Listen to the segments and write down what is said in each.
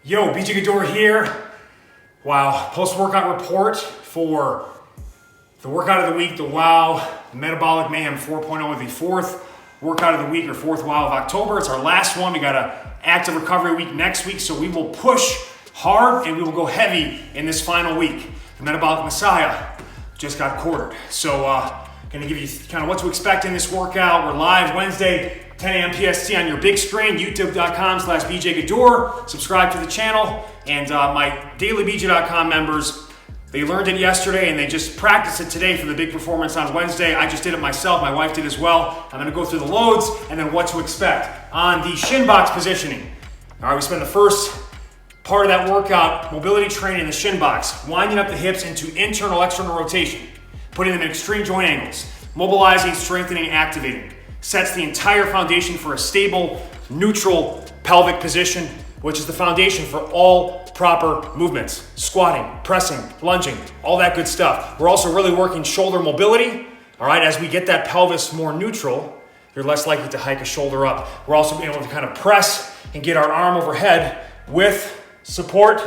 Yo, BJ Gador here. Wow, post-workout report for the workout of the week, the WOW Metabolic Mayhem 4.0, the fourth workout of the week or fourth WOW of October. It's our last one. We got an active recovery week next week, so we will push hard and we will go heavy in this final week. The Metabolic Messiah just got quartered. So gonna give you kind of what to expect in this workout. We're live Wednesday, 10 a.m. PST on your big screen, youtube.com/BJ Gador. Subscribe to the channel. And my dailybj.com members, they learned it yesterday and they just practiced it today for the big performance on Wednesday. I just did it myself. My wife did as well. I'm going to go through the loads and then what to expect on the shin box positioning. All right, we spend the first part of that workout mobility training in the shin box, winding up the hips into internal external rotation, putting them in extreme joint angles, mobilizing, strengthening, activating. Sets the entire foundation for a stable, neutral pelvic position, which is the foundation for all proper movements. Squatting, pressing, lunging, all that good stuff. We're also really working shoulder mobility. All right, as we get that pelvis more neutral, you're less likely to hike a shoulder up. We're also being able to kind of press and get our arm overhead with support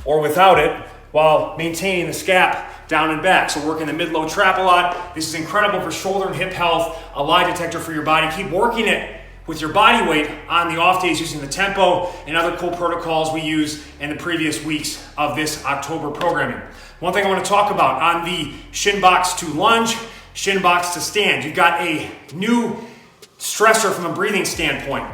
or without it while maintaining the scap down and back. So working the mid-low trap a lot. This is incredible for shoulder and hip health, a lie detector for your body. Keep working it with your body weight on the off days using the tempo and other cool protocols we use in the previous weeks of this October programming. One thing I want to talk about on the shin box to lunge, shin box to stand. You've got a new stressor from a breathing standpoint.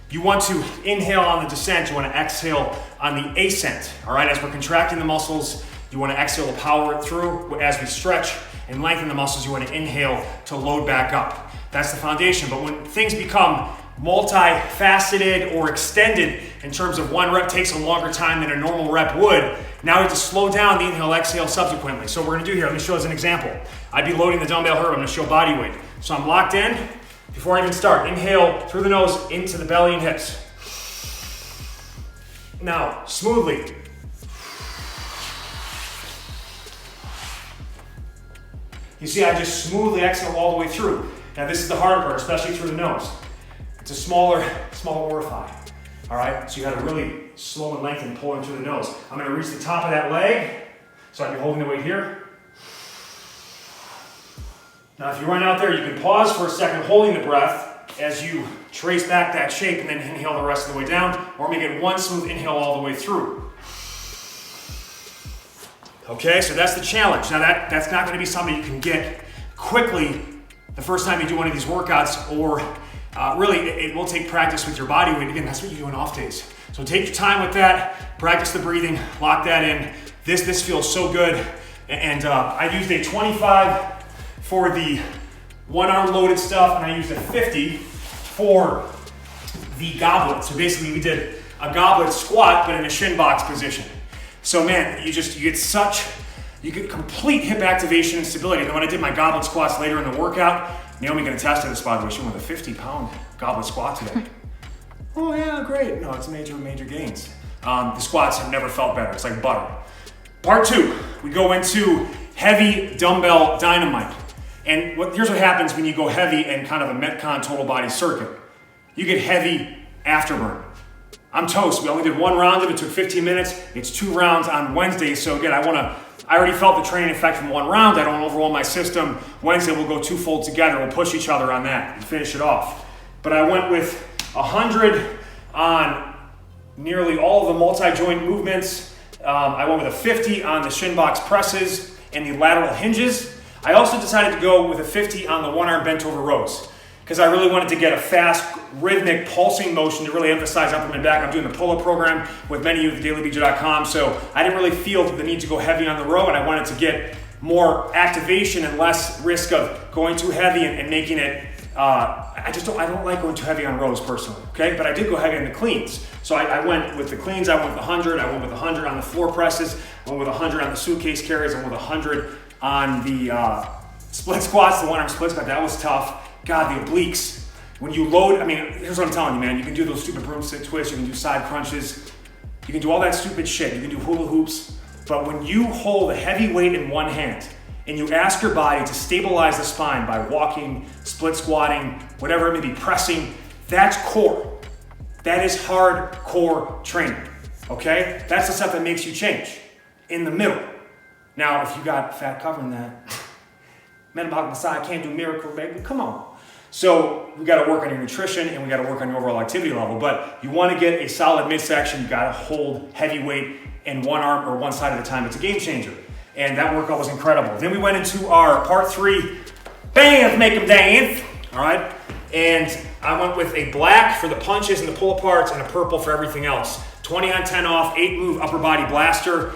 You want to inhale on the descent, you want to exhale on the ascent. All right, as we're contracting the muscles, you want to exhale to power it through. As we stretch and lengthen the muscles, you want to inhale to load back up. That's the foundation. But when things become multifaceted or extended in terms of one rep takes a longer time than a normal rep would, now we have to slow down the inhale, exhale subsequently. So what we're going to do here, let me show as an example. I'd be loading the dumbbell here, I'm going to show body weight. So I'm locked in. Before I even start, inhale through the nose into the belly and hips. Now, smoothly. You see, I just smoothly exhale all the way through. Now this is the hard part, especially through the nose. It's a smaller orify. All right, so you got to really slow and lengthen, pulling through the nose. I'm going to reach the top of that leg, so I'd be holding the weight here. Now if you run out there, you can pause for a second, holding the breath as you trace back that shape and then inhale the rest of the way down, or make it one smooth inhale all the way through. Okay, so that's the challenge. Now that's not going to be something you can get quickly the first time you do one of these workouts, or really it will take practice with your body weight. Again, that's what you do on off days. So take your time with that, practice the breathing, lock that in. This feels so good. And I used a 25 for the one arm loaded stuff, and I used a 50 for the goblet. So basically we did a goblet squat, but in a shin box position. So man, you get complete hip activation and stability. And then when I did my goblet squats later in the workout, Naomi can attest to this, by the way, she went with a 50-pound goblet squat today. Oh yeah, great. No, it's major gains. The squats have never felt better. It's like butter. Part two, we go into heavy dumbbell dynamite. And here's what happens when you go heavy in kind of a MetCon total body circuit. You get heavy afterburn. I'm toast. We only did one round of it. It took 15 minutes. It's 2 rounds on Wednesday. So again, I already felt the training effect from one round. I don't overwhelm my system. Wednesday we'll go twofold together. We'll push each other on that and finish it off. But I went with 100 on nearly all of the multi-joint movements. I went with a 50 on the shin box presses and the lateral hinges. I also decided to go with a 50 on the one arm bent over rows, because I really wanted to get a fast, rhythmic, pulsing motion to really emphasize upper and back. I'm doing the pull-up program with many of you at dailybj.com, so I didn't really feel the need to go heavy on the row, and I wanted to get more activation and less risk of going too heavy and making it, I don't like going too heavy on rows personally, okay? But I did go heavy on the cleans. So I went with the cleans, I went with 100, I went with 100 on the floor presses, I went with 100 on the suitcase carries, I went with 100 on the split squats, the one arm split squat. That was tough. God, the obliques. When you load, here's what I'm telling you, man. You can do those stupid broomstick twists, you can do side crunches, you can do all that stupid shit, you can do hula hoops, but when you hold a heavy weight in one hand and you ask your body to stabilize the spine by walking, split squatting, whatever it may be, pressing, that's core. That is hardcore training. Okay? That's the stuff that makes you change. In the middle. Now, if you got fat covering that, Metabolic Messiah can't do miracle, baby. Come on. So we got to work on your nutrition and we got to work on your overall activity level. But you want to get a solid midsection. You got to hold heavy weight in one arm or one side at a time. It's a game changer. And that workout was incredible. Then we went into our part 3, bands make them dance. All right. And I went with a black for the punches and the pull aparts and a purple for everything else. 20 on 10 off, 8 move upper body blaster.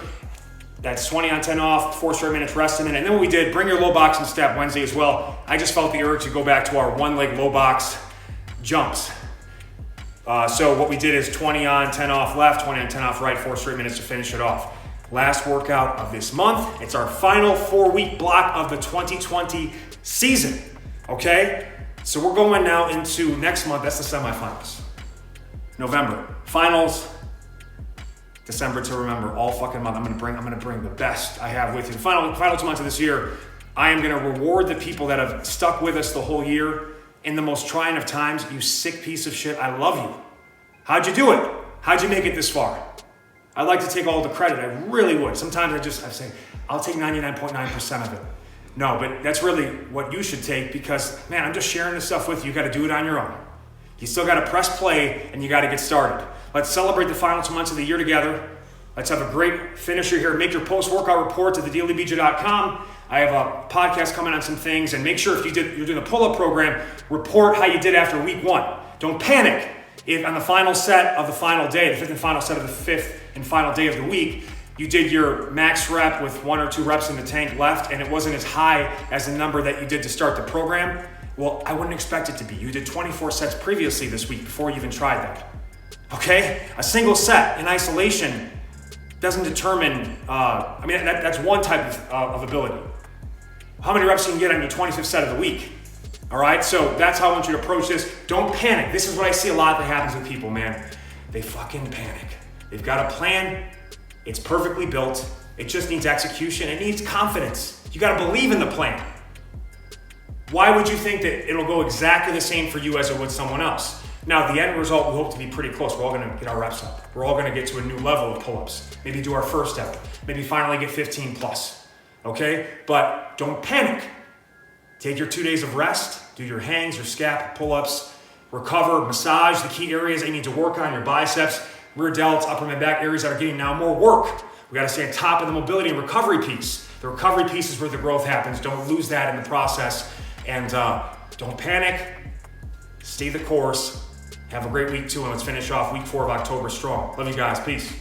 That's 20 on 10 off, 4 straight minutes rest in it. And then what we did, bring your low box and step Wednesday as well. I just felt the urge to go back to our 1 leg low box jumps. So what we did is 20 on 10 off left, 20 on 10 off right, 4 straight minutes to finish it off. Last workout of this month. It's our final 4-week block of the 2020 season. Okay? So we're going now into next month. That's the semifinals. November. Finals. December to remember, all fucking month. I'm gonna bring the best I have with you. The final 2 months of this year, I am gonna reward the people that have stuck with us the whole year in the most trying of times. You sick piece of shit, I love you. How'd you do it? How'd you make it this far? I'd like to take all the credit, I really would. Sometimes I say, I'll take 99.9% of it. No, but that's really what you should take because, man, I'm just sharing this stuff with you. You gotta do it on your own. You still gotta press play and you gotta get started. Let's celebrate the final 2 months of the year together. Let's have a great finisher here. Make your post-workout reports at thedailyBJ.com. I have a podcast coming on some things, and make sure if you're doing the pull-up program, report how you did after week 1. Don't panic if on the final set of the final day, the 5th and final set of the 5th and final day of the week, you did your max rep with 1 or 2 reps in the tank left, and it wasn't as high as the number that you did to start the program. Well, I wouldn't expect it to be. You did 24 sets previously this week before you even tried that. Okay? A single set in isolation doesn't determine, that's one type of ability. How many reps you can get on your 25th set of the week? All right? So that's how I want you to approach this. Don't panic. This is what I see a lot that happens with people, man. They fucking panic. They've got a plan. It's perfectly built. It just needs execution. It needs confidence. You got to believe in the plan. Why would you think that it'll go exactly the same for you as it would someone else? Now, the end result, we hope to be pretty close. We're all going to get our reps up. We're all going to get to a new level of pull-ups. Maybe do our first step. Maybe finally get 15 plus. Okay? But don't panic. Take your 2 days of rest. Do your hangs, your scap, pull-ups. Recover, massage the key areas that you need to work on. Your biceps, rear delts, upper and back areas that are getting now more work. We got to stay on top of the mobility and recovery piece. The recovery piece is where the growth happens. Don't lose that in the process. And don't panic. Stay the course. Have a great week 2, and let's finish off week 4 of October strong. Love you guys. Peace.